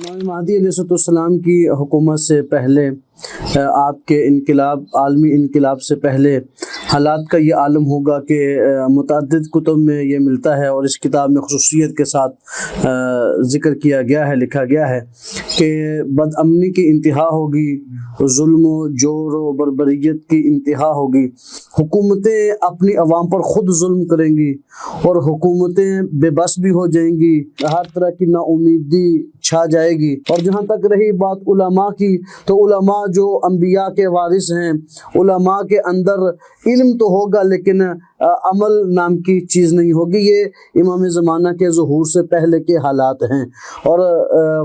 इमाम महदी अलैहिस्सलाम की हुकूमत से पहले आपके इनकलाब आलमी इनकलाब से पहले हालात का ये आलम होगा कि मुतअद्दिद कुतुब में ये मिलता है और इस किताब में खुसूसियत के साथ ज़िक्र किया गया है, लिखा गया है कि बदअमनी की इंतहा होगी, जुल्म जोर व बर्बरियत की इंतहा होगी, हुकूमतें अपनी अवाम पर ख़ुद जुल्म करेंगी और हुकूमतें बेबस भी हो जाएंगी, हर तरह की नाउमीदी छा जाएगी। और जहाँ तक रही बात उलमा की, तो उलमा जो अंबिया के वारिस हैं, उलमा के अंदर इल्म तो होगा लेकिन अमल नाम की चीज़ नहीं होगी। ये इमाम ज़माना के ज़ुहूर से पहले के हालात हैं। और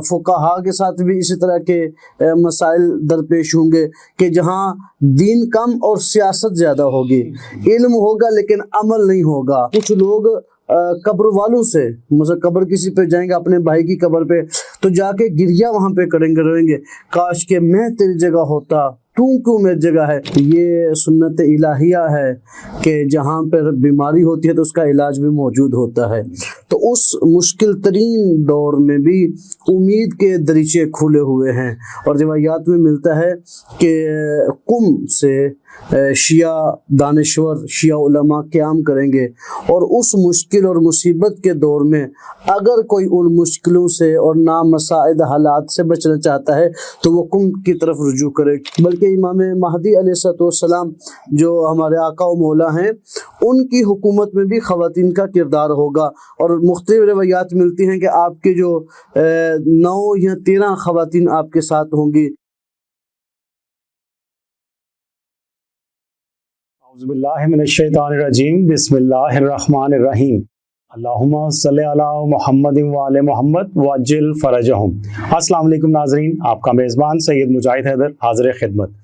फ़ुक़हा के साथ भी इसी तरह के मसाइल दरपेश होंगे कि जहाँ दीन कम और सियासत ज़्यादा होगी, इल्म होगा लेकिन अमल नहीं होगा। कुछ लोग कब्र वालों से, मतलब कब्र किसी पे जाएंगे अपने भाई की कब्र पे, तो जाके गिरिया वहाँ पे करेंगे, रोएंगे, काश के मैं तेरी जगह होता, तू क्यों मेरी जगह है। ये सुन्नत इलाहिया है कि जहाँ पर बीमारी होती है तो उसका इलाज भी मौजूद होता है। तो उस मुश्किल तरीन दौर में भी उम्मीद के दरीचे खुले हुए हैं। और रिवायात में मिलता है कि कुम से शिया दानिश्वर, शिया उलमा क़याम करेंगे और उस मुश्किल और मुसीबत के दौर में अगर कोई उन मुश्किलों से और नामसाइद हालात से बचना चाहता है तो वो कुम की तरफ रुजू करे। बल्कि इमाम महदी अलैहिस्सलाम जो हमारे आका व मौला हैं, उनकी हुकूमत में भी ख़वातीन का किरदार होगा। और मुख्तलिफ रवायात मिलती हैं कि आपके जो 9 या 13 ख़वातीन आपके साथ होंगी। औज़ुबिल्लाहिमिनश्शैतानिर्रजीम, बिस्मिल्लाहिर्रहमानिर्रहीम, अल्लाहुम्मा सल्लि अला मुहम्मदिन व आले मुहम्मद वअज्जिल फ़रजहुम। अस्सलाम वालेकुम नाज़रीन, आपका मेज़बान सैयद मुजाहिद हैदर हाज़िर खिदमत।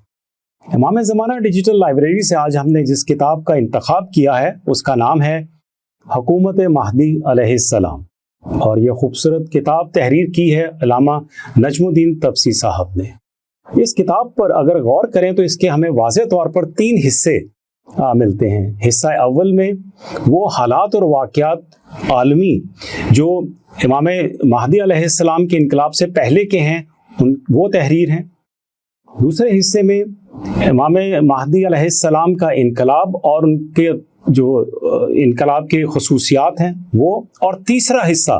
इमाम ज़माना डिजिटल लाइब्रेरी से आज हमने जिस किताब का इंतखाब किया है उसका नाम है हुकूमत महदी अलैहिस्सलाम, और यह खूबसूरत किताब तहरीर की है अल्लामा नजमुद्दीन तबसी साहब ने। इस किताब पर अगर गौर करें तो इसके हमें वाज़ेह तौर पर 3 हिस्से मिलते हैं। हिस्सा अव्वल में वो हालात और वाक़यात आलमी जो इमाम महदी अलैहिस्सलाम के इनकलाब से पहले के हैं, वो तहरीर हैं। दूसरे हिस्से में इमाम महदी अलैहिस्सलाम का इनकलाब और उनके जो इनकलाब के खुसूसियात हैं वो, और तीसरा हिस्सा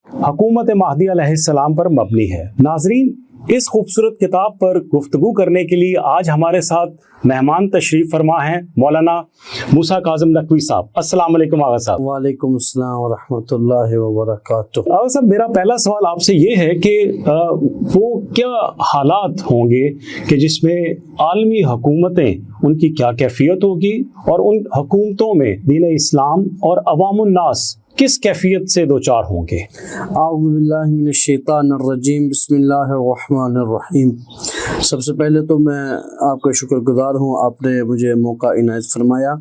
हुकूमत महदी अलैहिस्सलाम पर मबनी है। नाज़रीन, इस खूबसूरत किताब पर गुफ्तगू करने के लिए आज हमारे साथ मेहमान तशरीफ़ फरमा हैं मौलाना मूसा काज़िम नकवी साहब। अस्सलाम वालेकुम आगा साहब। वालेकुम अस्सलाम व रहमतुल्लाहि व बरकातुहू। आगा साहब, मेरा पहला सवाल आपसे ये है कि वो क्या हालात होंगे कि जिसमें आलमी हुकूमतें, उनकी क्या कैफियत होगी और उन हुकूमतों में दीन इस्लाम और अवामुन्नास किस कैफियत से दो चार होंगे। आऊज़ु बिल्लाहि मिनश शैतानिर रजीम, बिस्मिल्लाहिर रहमानिर रहीम। सबसे पहले तो मैं आपका शुक्रगुजार हूँ, आपने मुझे मौका इनायत फरमाया।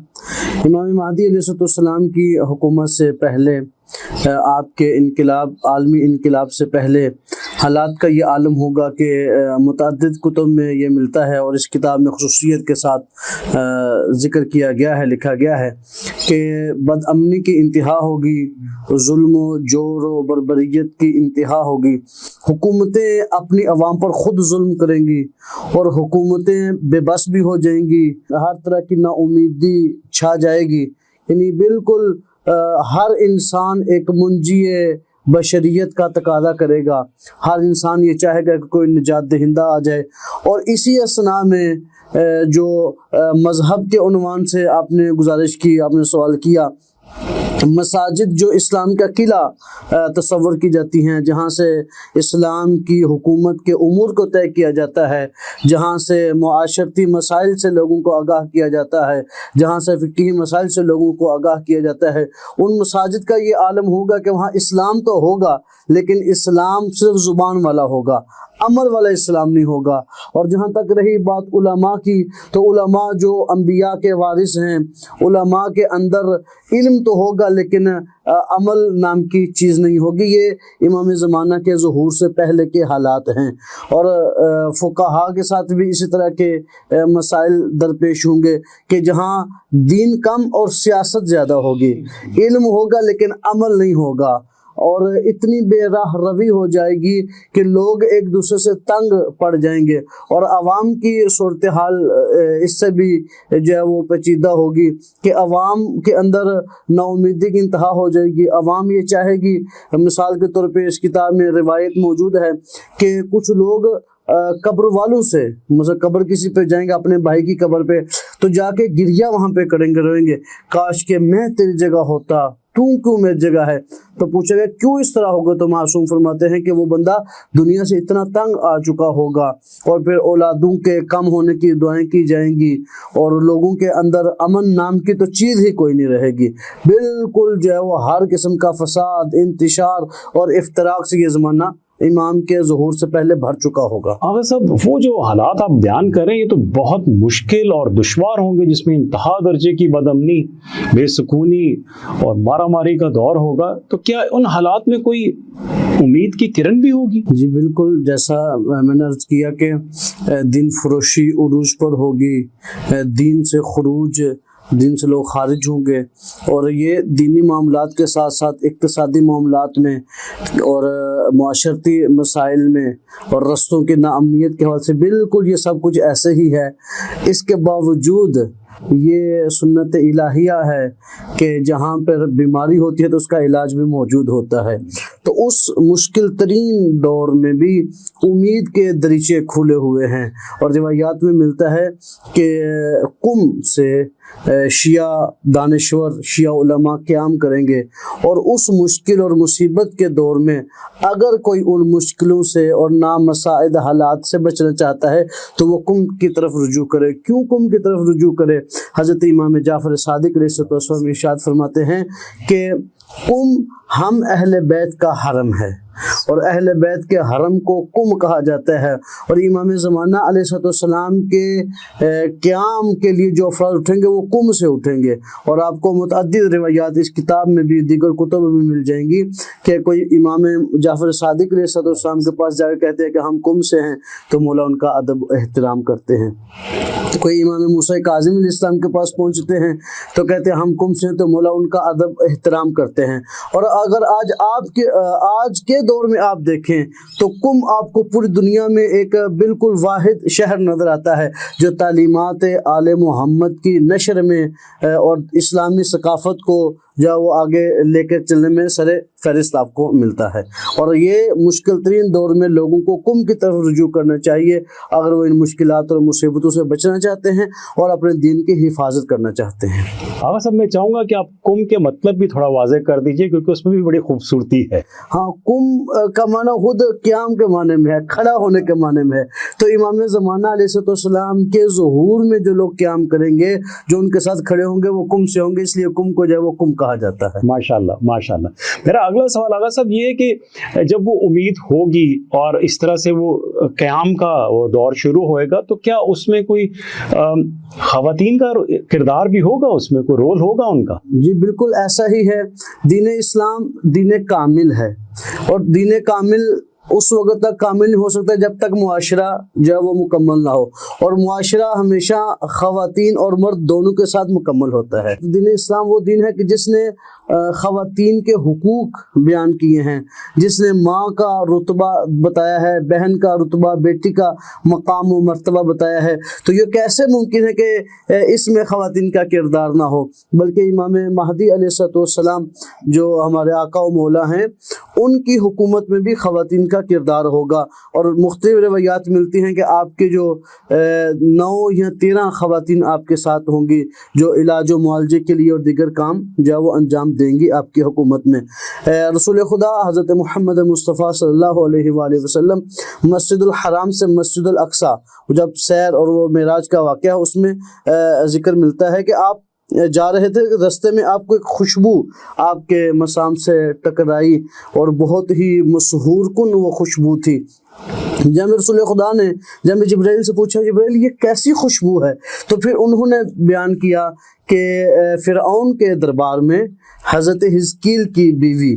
इमाम महदी अलैहिस्सलाम की हुकूमत से पहले आपके इनकलाब आलमी इनकलाब से पहले हालात का ये आलम होगा कि मुतअद्दिद कुतुब में ये मिलता है और इस किताब में खुसूसियत के साथ ज़िक्र किया गया है, लिखा गया है कि बदअमनी की इंतहा होगी, जुल्म जोर व बर्बरियत की इंतहा होगी, हुकूमतें अपनी अवाम पर ख़ुद जुल्म करेंगी और हुकूमतें बेबस भी हो जाएंगी, हर तरह की नाउमीदी छा जाएगी। यानी बिल्कुल हर इंसान एक मुंजिए बशरियत का तकाज़ा करेगा, हर इंसान ये चाहेगा कि कोई निजात दहिंदा आ जाए। और इसी असना में जो मज़हब के उन्वान से आपने गुजारिश की, आपने सवाल किया, मसाजिद जो इस्लाम का किला तस्वर की जाती हैं, जहाँ से इस्लाम की हुकूमत के उमूर को तय किया जाता है, जहाँ से मुआशरती मसाइल से लोगों को आगाह किया जाता है, जहाँ से फ़िक़ही मसाइल से लोगों को आगाह किया जाता है, उन मसाजिद का ये आलम होगा कि वहाँ इस्लाम तो होगा लेकिन इस्लाम सिर्फ ज़ुबान वाला होगा, अमल वाला इस्लाम नहीं होगा। और जहाँ तक रही बात उलमा की, तो उलमा जो अंबिया के वारिस हैं, उलमा के अंदर इल्म तो होगा लेकिन अमल नाम की चीज़ नहीं होगी। ये इमाम ज़माना के ज़ुहूर से पहले के हालात हैं। और फ़ुक़हा के साथ भी इसी तरह के मसाइल दरपेश होंगे कि जहाँ दीन कम और सियासत ज़्यादा होगी, इल्म होगा लेकिन अमल नहीं होगा। اور اتنی بے راہ روی ہو جائے گی کہ لوگ ایک دوسرے سے تنگ پڑ جائیں گے، اور عوام کی صورتحال اس سے بھی جو ہے وہ پیچیدہ ہوگی کہ عوام کے اندر نا امیدی کی انتہا ہو جائے گی۔ عوام یہ چاہے گی، مثال کے طور پہ اس کتاب میں روایت موجود ہے کہ کچھ لوگ قبر والوں سے، مثلا قبر کسی پہ جائیں گے، اپنے بھائی کی قبر پہ، تو جا کے گریہ وہاں پہ کریں گے، روئیں گے، کاش کہ میں تیری جگہ ہوتا، تو کیوں میری جگہ ہے؟ تو پوچھا گیا کیوں اس طرح ہوگا؟ تو معصوم فرماتے ہیں کہ وہ بندہ دنیا سے اتنا تنگ آ چکا ہوگا، اور پھر اولادوں کے کم ہونے کی دعائیں کی جائیں گی، اور لوگوں کے اندر امن نام کی تو چیز ہی کوئی نہیں رہے گی، بالکل جو ہے وہ ہر قسم کا فساد، انتشار اور افتراق سے یہ زمانہ امام کے ظہور سے پہلے بھر چکا ہوگا۔ آغا صاحب، وہ جو حالات آپ بیان کریں یہ تو بہت مشکل اور دشوار ہوں گے، جس میں انتہا درجے کی بدامنی، بے سکونی اور مارا ماری کا دور ہوگا، تو کیا ان حالات میں کوئی امید کی کرن بھی ہوگی؟ جی بالکل، جیسا میں نے عرض کیا کہ دین فروشی عروج پر ہوگی، دین سے خروج، دین سے لوگ خارج ہوں گے، اور یہ دینی معاملات کے ساتھ ساتھ اقتصادی معاملات میں اور معاشرتی مسائل میں اور رستوں کی ناامنیت کے حوالے سے بالکل یہ سب کچھ ایسے ہی ہے۔ اس کے باوجود یہ سنت الہیہ ہے کہ جہاں پر بیماری ہوتی ہے تو اس کا علاج بھی موجود ہوتا ہے، تو اس مشکل ترین دور میں بھی امید کے دریچے کھلے ہوئے ہیں، اور روایات میں ملتا ہے کہ قم سے شیعہ دانشور، شیعہ علماء قیام کریں گے، اور اس مشکل اور مصیبت کے دور میں اگر کوئی ان مشکلوں سے اور نامساعد حالات سے بچنا چاہتا ہے تو وہ قم کی طرف رجوع کرے۔ کیوں قم کی طرف رجوع کرے؟ حضرت امام جعفر صادق علیہ السلام ارشاد فرماتے ہیں کہ قم ہم اہل بیت کا حرم ہے، اور اہل بیت کے حرم کو قم کہا جاتا ہے، اور امام زمانہ علیہ السلام کے قیام کے لیے جو افراد اٹھیں گے وہ قم سے اٹھیں گے، اور آپ کو متعدد روایات اس کتاب میں بھی دیگر کتب میں مل جائیں گی کہ کوئی امام جعفر صادق علیہ السلام کے پاس جا کے کہتے ہیں کہ ہم قم سے ہیں تو مولا ان کا ادب احترام کرتے ہیں، کوئی امام موسیٰ کاظم علیہ السلام کے پاس پہنچتے ہیں تو کہتے ہیں ہم قم سے ہیں تو مولا ان کا ادب احترام کرتے ہیں۔ اور اگر آج کے دور میں آپ دیکھیں تو قم آپ کو پوری دنیا میں ایک بالکل واحد شہر نظر آتا ہے جو تعلیمات آل محمد کی نشر میں اور اسلامی ثقافت کو جو وہ آگے لے کے چلنے میں سر فہرست آپ کو ملتا ہے، اور یہ مشکل ترین دور میں لوگوں کو قم کی طرف رجوع کرنا چاہیے اگر وہ ان مشکلات اور مصیبتوں سے بچنا چاہتے ہیں اور اپنے دین کی حفاظت کرنا چاہتے ہیں۔ آغا صاحب، میں چاہوں گا کہ آپ قم کے مطلب بھی تھوڑا واضح کر دیجئے، کیونکہ اس میں بھی بڑی خوبصورتی ہے۔ ہاں، قم کا معنی خود قیام کے معنی میں ہے، کھڑا ہونے کے معنی میں ہے، تو امام زمانہ علیہ السلام کے ظہور میں جو لوگ قیام کریں گے، جو ان کے ساتھ کھڑے ہوں گے، وہ قم سے ہوں گے، اس لیے قم کو جو ہے وہ قم کہا جاتا ہے۔ ماشاءاللہ ماشاءاللہ۔ میرا اگلا سوال آغا صاحب یہ ہے کہ جب وہ امید ہوگی اور اس طرح سے وہ قیام کا وہ دور شروع ہوئے گا، تو کیا اس میں کوئی خواتین کا کردار بھی ہوگا، اس میں کوئی رول ہوگا ان کا؟ جی بالکل ایسا ہی ہے۔ دین اسلام دین کامل ہے، اور دین کامل اس وقت تک کامل نہیں ہو سکتا جب تک معاشرہ جو ہے وہ مکمل نہ ہو، اور معاشرہ ہمیشہ خواتین اور مرد دونوں کے ساتھ مکمل ہوتا ہے۔ دین اسلام وہ دین ہے کہ جس نے خواتین کے حقوق بیان کیے ہیں، جس نے ماں کا رتبہ بتایا ہے، بہن کا رتبہ، بیٹی کا مقام و مرتبہ بتایا ہے، تو یہ کیسے ممکن ہے کہ اس میں خواتین کا کردار نہ ہو؟ بلکہ امام مہدی علیہ السلام جو ہمارے آقا و مولا ہیں، ان کی حکومت میں بھی خواتین کا کردار ہوگا، اور مختلف روایات ملتی ہیں کہ آپ کے جو 9 یا 13 خواتین آپ کے ساتھ ہوں گی جو علاج و معالجے کے لیے اور دیگر کام جو ہے وہ انجام دیں گی آپ کی حکومت میں۔ رسول خدا حضرت محمد مصطفیٰ صلی اللہ علیہ وآلہ وسلم مسجد الحرام سے مسجد الاقصی جب سیر اور وہ معراج کا واقعہ، اس میں ذکر ملتا ہے کہ آپ جا رہے تھے، رستے میں آپ کو ایک خوشبو آپ کے مسام سے ٹکرائی، اور بہت ہی مسحور کن وہ خوشبو تھی۔ جب رسول خدا نے جب جبرائیل سے پوچھا، جبرائیل یہ کیسی خوشبو ہے؟ تو پھر انہوں نے بیان کیا کہ فرعون کے دربار میں حضرت حزقیل کی بیوی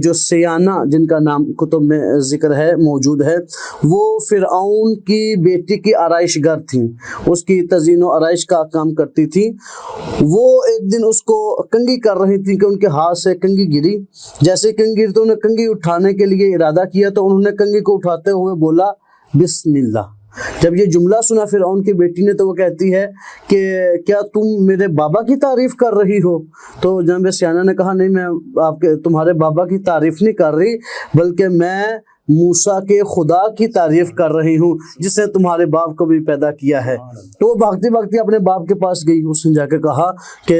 جو سیانہ جن کا نام کتب میں ذکر ہے موجود ہے، وہ فرعون کی بیٹی کی آرائش گر تھیں، اس کی تزئین و آرائش کا کام کرتی تھیں۔ وہ ایک دن اس کو کنگھی کر رہی تھیں کہ ان کے ہاتھ سے کنگھی گری، جیسے کنگھی گری تو انہیں کنگھی اٹھانے کے لیے ارادہ کیا تو انہوں نے کنگھی کو اٹھاتے ہوئے بولا بسم اللہ۔ جب یہ جملہ سنا فرعون کی بیٹی نے تو وہ کہتی ہے کہ کیا تم میرے بابا کی تعریف کر رہی ہو؟ تو جناب سیانہ نے کہا نہیں، میں تمہارے بابا کی تعریف نہیں کر رہی، بلکہ میں موسیٰ کے خدا کی تعریف کر رہی ہوں جس نے تمہارے باپ کو بھی پیدا کیا ہے۔ تو وہ بھاگتی بھاگتی اپنے باپ کے پاس گئی، اس نے جا کے کہا کہ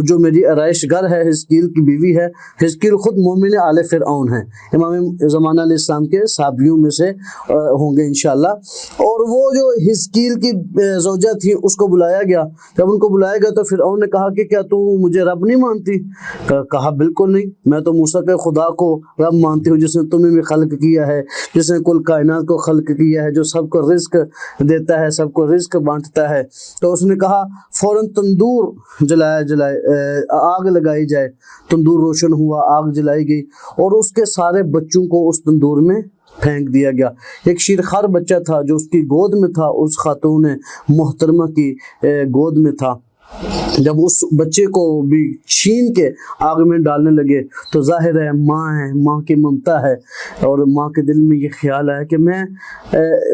جو میری آرائش گر ہے حزقیل کی بیوی ہے، حزقیل خود مومن آل فرعون ہیں، امام زمانہ علیہ السلام کے صحابیوں میں سے ہوں گے انشاءاللہ۔ اور وہ جو حزقیل کی زوجہ تھی اس کو بلایا گیا، جب ان کو بلایا گیا تو فرعون نے کہا کہ کیا تم مجھے رب نہیں مانتی؟ کہا بالکل نہیں، میں تو موسیٰ کے خدا کو رب مانتی ہوں جس نے تمہیں بھی خلق کیا ہے، جس نے کل کائنات کو خلق کیا ہے، جو سب کو رزق دیتا ہے، سب کو رزق بانٹتا ہے۔ تو اس نے کہا فوراً تندور آگ لگائی جائے، تندور روشن ہوا، آگ جلائی گئی اور اس کے سارے بچوں کو اس تندور میں پھینک دیا گیا۔ ایک شیرخوار بچہ تھا جو اس کی گود میں تھا، اس خاتون محترمہ کی گود میں تھا، جب اس بچے کو بھی چھین کے آگ میں ڈالنے لگے تو ظاہر ہے ماں کی ممتا ہے، اور ماں کے دل میں یہ خیال آیا کہ میں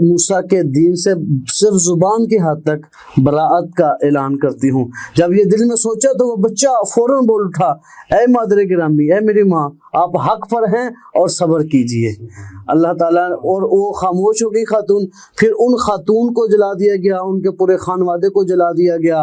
موسیٰ کے دین سے صرف زبان کی حد تک براعت کا اعلان کرتی ہوں۔ جب یہ دل میں سوچا تو وہ بچہ فوراً بول اٹھا اے مادر گرامی، اے میری ماں، آپ حق پر ہیں اور صبر کیجئے۔ اللہ تعالیٰ، اور وہ خاموش ہو گئی خاتون۔ پھر ان خاتون کو جلا دیا گیا، ان کے پورے خانوادے کو جلا دیا گیا،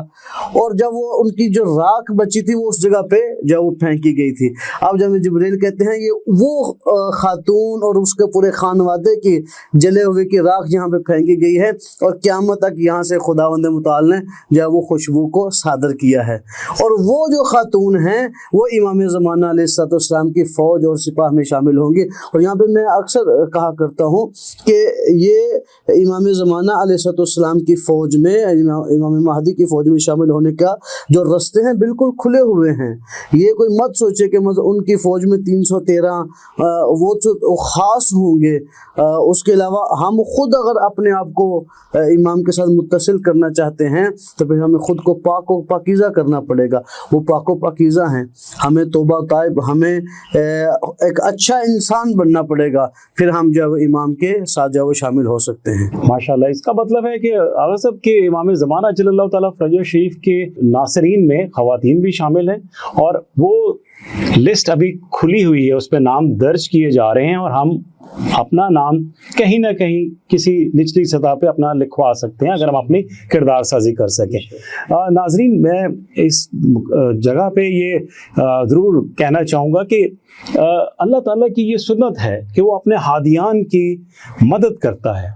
اور جب وہ ان کی جو راکھ بچی تھی وہ اس جگہ پہ جب وہ پھینکی گئی تھی۔ اب جب جبریل کہتے ہیں یہ وہ خاتون اور اس کے پورے خانوادے کی جلے ہوئے کی راکھ یہاں پہ پھینکی گئی ہے، اور قیامت تک یہاں سے خداوند متعال نے جب وہ خوشبو کو صادر کیا ہے۔ اور وہ جو خاتون ہیں وہ امام زمانہ علیہ السلام کی فوج اور سپاہ میں شامل ہوں گی۔ اور یہاں پہ میں اکثر کہا کرتا ہوں کہ یہ امام زمانہ علیہ السلام کی فوج میں، امام مہدی کی فوج میں شامل ہونے کا جو رستے ہیں بالکل کھلے ہوئے ہیں۔ یہ کوئی مت سوچے کہ ان کی فوج میں 313 وہ تو خاص ہوں گے، اس کے علاوہ ہم خود اگر اپنے آپ کو امام کے ساتھ متصل کرنا چاہتے ہیں تو پھر ہمیں خود کو پاک و پاکیزہ کرنا پڑے گا۔ وہ پاک و پاکیزہ ہیں، ہمیں توبہ طائب، ہمیں ایک اچھا انسان بننا پڑے گا، پھر ہم جو امام کے ساتھ جو شامل ہو سکتے ہیں۔ ماشاءاللہ، اس کا مطلب ہے کہ آغا صاحب کے امام زمانہ جل اللہ تعالیٰ فرجہ شریف کے ناصرین میں خواتین بھی شامل ہیں، اور وہ لسٹ ابھی کھلی ہوئی ہے، اس پہ نام درج کیے جا رہے ہیں، اور ہم اپنا نام کہیں نہ کہیں کسی نچلی سطح پہ اپنا لکھوا سکتے ہیں اگر ہم اپنی کردار سازی کر سکیں۔ ناظرین، میں اس جگہ پہ یہ ضرور کہنا چاہوں گا کہ اللہ تعالیٰ کی یہ سنت ہے کہ وہ اپنے ہادیان کی مدد کرتا ہے،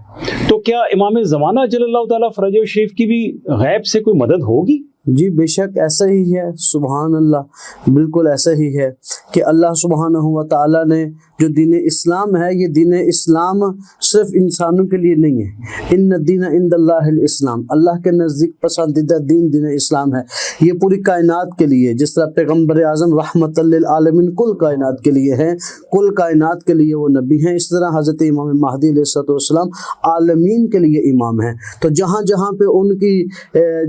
تو کیا امام زمانہ جل اللہ تعالیٰ فرجہ شریف کی بھی غیب سے کوئی مدد ہوگی؟ جی بے شک ایسا ہی ہے، سبحان اللہ، بالکل ایسا ہی ہے کہ اللہ سبحانہ و تعالیٰ نے جو دین اسلام ہے، یہ دین اسلام صرف انسانوں کے لیے نہیں ہے۔ ان الدین عند اللہ الاسلام، اللہ کے نزدیک پسندیدہ دین اسلام ہے، یہ پوری کائنات کے لیے، جس طرح پیغمبر اعظم رحمت للعالمین کل کائنات کے لیے ہیں، کل کائنات کے لیے وہ نبی ہیں، اس طرح حضرت امام مہدی علیہ السلام عالمین کے لیے امام ہیں۔ تو جہاں جہاں پہ ان کی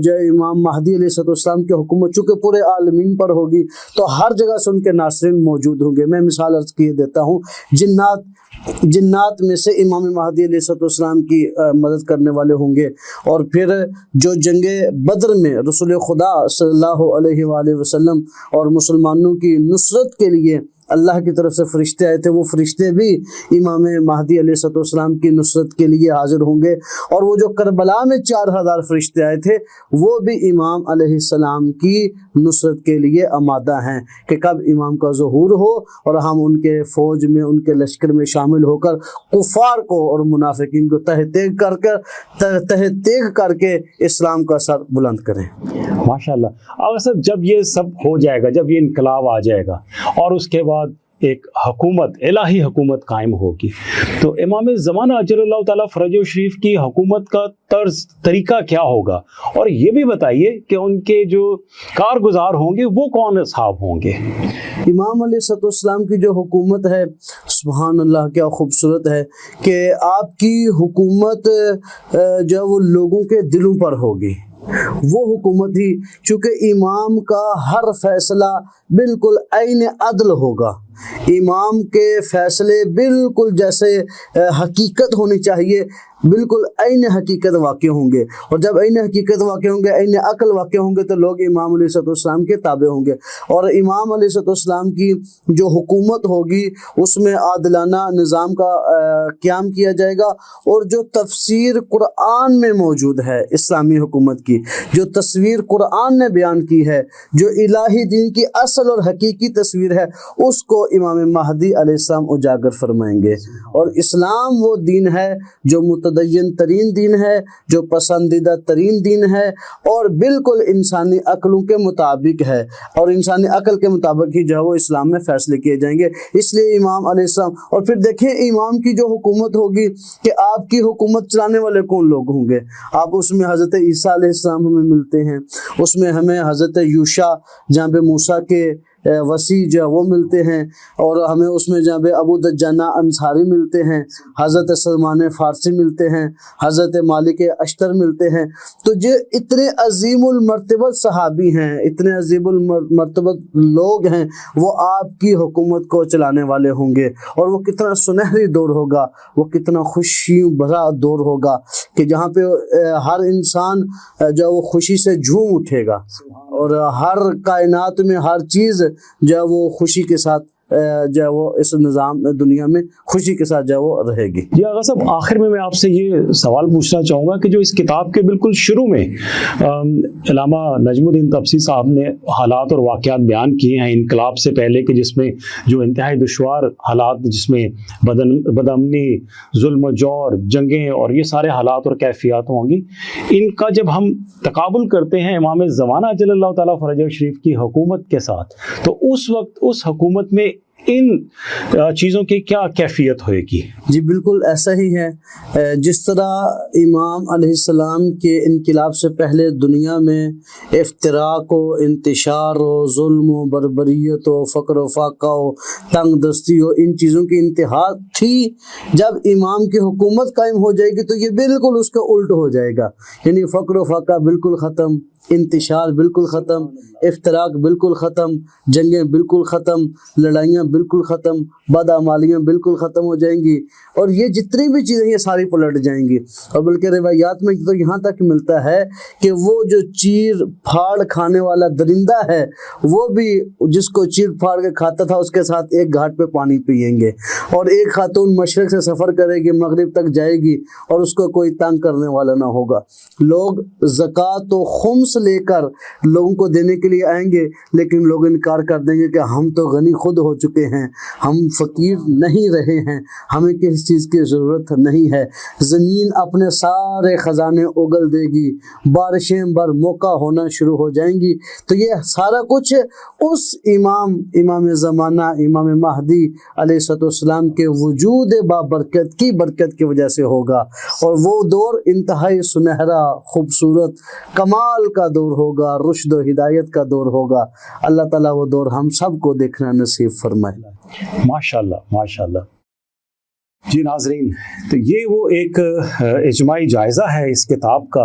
جو امام مہدی علیہ السلام کی حکومت چونکہ پورے عالمین پر ہوگی تو ہر جگہ سے ان کے ناصرین موجود ہوں گے۔ میں مثال عرض کیے دیتا ہوں، جنات میں سے امام مہدی علیہ السلام کی مدد کرنے والے ہوں گے، اور پھر جو جنگ بدر میں رسول خدا صلی اللہ علیہ وآلہ وسلم اور مسلمانوں کی نصرت کے لیے اللہ کی طرف سے فرشتے آئے تھے، وہ فرشتے بھی امام مہدی علیہ السلام کی نصرت کے لیے حاضر ہوں گے، اور وہ جو کربلا میں 4000 فرشتے آئے تھے وہ بھی امام علیہ السلام کی نصرت کے لیے آمادہ ہیں کہ کب امام کا ظہور ہو اور ہم ان کے فوج میں، ان کے لشکر میں شامل ہو کر کفار کو اور منافقین کو تہ تیغ کر کے اسلام کا سر بلند کریں۔ ماشاءاللہ۔ اور صاحب، جب یہ سب ہو جائے گا، جب یہ انقلاب آ جائے گا اور اس کے بعد ایک हुकूमत, इलाही हुकूमत कायम होगी, तो इमाम ज़माना अजल्लल्लाहु ताला फ़रजहु शरीफ की हुकूमत का तर्ज तरीका क्या होगा, और ये भी बताइए कि उनके जो कारगुजार होंगे वो कौन असहाब होंगे। इमाम अलैहिस्सलाम की जो हुकूमत है, सुभान अल्लाह क्या खूबसूरत है कि आपकी हुकूमत जो है वो लोगों के दिलों पर होगी। वो हुकूमत ही, चूँकि इमाम का हर फैसला बिल्कुल ऐन अदल होगा, इमाम के फैसले बिल्कुल जैसे हकीकत होनी चाहिए, बिल्कुल ऐन हकीकत वाक़ होंगे, और जब ऐन हकीकत वाक़ होंगे, ऐन अक्ल वाक़ होंगे, तो लोग इमाम अलैहिस्सलाम के ताबे होंगे। और इमाम अलैहिस्सलाम की जो हुकूमत होगी उसमें आदिलाना निज़ाम का क़याम किया जाएगा, और जो तफसीर कुरान में मौजूद है इस्लामी हुकूमत की, जो तस्वीर कुरान ने बयान की है, जो इलाही दीन की असल और हकीकी तस्वीर है, उसको इमाम महदी अलैहिस्सलाम उजागर फरमाएंगे। और इस्लाम वो दीन है जो मुतदय्यन तरीन दीन है, जो पसंदीदा तरीन दीन है, और बिल्कुल इंसानी अक्लों के मुताबिक है, और इंसानी अक्ल के मुताबिक ही जो है वो इस्लाम में फ़ैसले किए जाएंगे। इसलिए इमाम अलैहिस्सलाम, और फिर देखें इमाम की जो हुकूमत होगी कि आपकी हुकूमत चलाने वाले कौन लोग होंगे। आप उसमें हज़रत ईसा अलैहिस्सलाम हमें मिलते हैं, उसमें हमें हज़रत यूशा जनाब मूसा के वसी जो है वो मिलते हैं, और हमें उसमें जनाब अबू दज्जाना अंसारी मिलते हैं, हज़रत सलमान फ़ारसी मिलते हैं, हज़रत मालिक अश्तर मिलते हैं। तो जो इतने अज़ीमुल मर्तबत सहाबी हैं, इतने अज़ीमुल मर्तबत लोग हैं, वो आपकी हुकूमत को चलाने वाले होंगे। और वो कितना सुनहरी दौर होगा, वो कितना खुशी भरा दौर होगा कि जहाँ पे हर इंसान जो वो खुशी से झूम उठेगा, और हर कायनात में हर चीज़ जो है वो खुशी के साथ जो है वो इस निज़ाम दुनिया में खुशी के साथ जो है वो रहेगी। जी आगा साहब, आखिर में मैं आपसे ये सवाल पूछना चाहूँगा कि जो इस किताब के बिल्कुल शुरू में अल्लामा नजमुद्दीन तबसी साहब ने हालात और वाक़यात बयान किए हैं इनकलाब से पहले के, जिसमें जो इंतहाई दुश्वार हालात, जिसमें बदअमनी, जुल्म जौर, जंगें और ये सारे हालात और कैफियत होंगी, इनका जब हम तकाबुल करते हैं इमाम ज़माना अजल्लल्लाहु ताला फ़रजहु शरीफ की हुकूमत के साथ, तो उस वक्त उस हुकूमत में इन चीज़ों की क्या कैफियत होएगी? जी बिल्कुल ऐसा ही है। जिस तरह इमाम अलैहिस्सलाम के इनकलाब से पहले दुनिया में इफ्तिराक हो, इंतशार हो, जुल्म हो, बर्बरियत हो, फ़क्र व फाक़ा हो, तंग दस्ती हो, इन चीज़ों की इंतहा थी, जब इमाम की हुकूमत कायम हो जाएगी तो ये बिल्कुल उसका उल्ट हो जाएगा। यानी फ़क्र व फाक़ा बिल्कुल ख़त्म, इंतशार बिल्कुल ख़त्म, इफ्तिराक बिल्कुल ख़त्म, जंगें बिल्कुल ख़त्म, लड़ाइयाँ बिल्कुल ख़त्म, बदअमालियाँ बिल्कुल ख़त्म हो जाएंगी, और ये जितनी भी चीज़ें ये सारी पलट जाएंगी। और बल्कि रिवायात में तो यहाँ तक मिलता है कि वो जो चीर फाड़ खाने वाला दरिंदा है, वो भी जिसको चीर फाड़ के खाता था उसके साथ एक घाट पे पानी पिएंगे, और एक खातून मशरक़ से सफ़र करेगी, मगरिब तक जाएगी, और उसको कोई तंग करने वाला ना होगा। लोग ज़कात व खुम्स लेकर लोगों को देने के लिए आएंगे, लेकिन लोग इनकार कर देंगे कि हम तो गनी खुद हो चुके हैं, हम फ़कीर नहीं रहे हैं, हमें किसी चीज़ की ज़रूरत नहीं है। ज़मीन अपने सारे ख़जाने उगल देगी, बारिशें बर मौका होना शुरू हो जाएंगी। तो ये सारा कुछ उस इमाम ज़माना इमाम महदी अलैहिस्सलाम के वजूद बाबरकत की बरकत की वजह से होगा, और वो दौर इंतहाई सुनहरा, खूबसूरत, कमाल का दौर होगा, रुश्द व हिदायत का दौर होगा। अल्लाह ताला वो दौर हम सब को देखना नसीब फरमाए। माशाल्लाह माशाल्लाह। जी नाज़रीन, तो ये वो एक इजमाई जायज़ा है इस किताब का,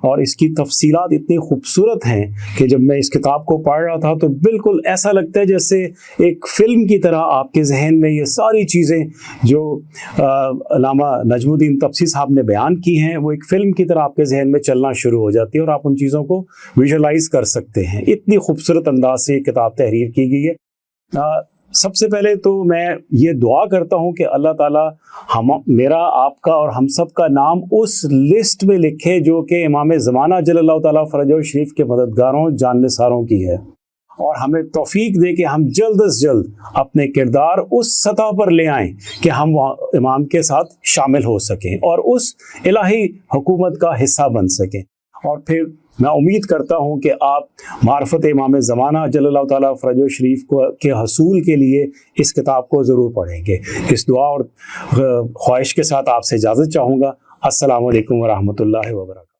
और इसकी तफसीलात इतनी खूबसूरत हैं कि जब मैं इस किताब को पढ़ रहा था तो बिल्कुल ऐसा लगता है जैसे एक फ़िल्म की तरह आपके जहन में ये सारी चीज़ें जो अल्लामा नजमुद्दीन तबसी साहब ने बयान की हैं, वो एक फ़िल्म की तरह आपके जहन में चलना शुरू हो जाती है, और आप उन चीज़ों को विजुअलाइज़ कर सकते हैं। इतनी खूबसूरत अंदाज से ये किताब तहरीर की गई है। सबसे पहले तो मैं ये दुआ करता हूँ कि अल्लाह ताला मेरा, आपका और हम सब का नाम उस लिस्ट में लिखे जो कि इमाम ज़माना जल्लल्लाहु ताला फ़रजहु शरीफ के मददगारों, जाननिसारों की है, और हमें तौफीक दे कि हम जल्द से जल्द अपने किरदार उस सतह पर ले आएँ कि हम वहाँ इमाम के साथ शामिल हो सकें और उस इलाही हुकूमत का हिस्सा बन सकें। اور پھر میں امید کرتا ہوں کہ آپ معرفت امام زمانہ جل اللہ تعالیٰ فرجہ شریف کے حصول کے لیے اس کتاب کو ضرور پڑھیں گے۔ اس دعا اور خواہش کے ساتھ آپ سے اجازت چاہوں گا۔ السلام علیکم ورحمۃ اللہ وبرکاتہ۔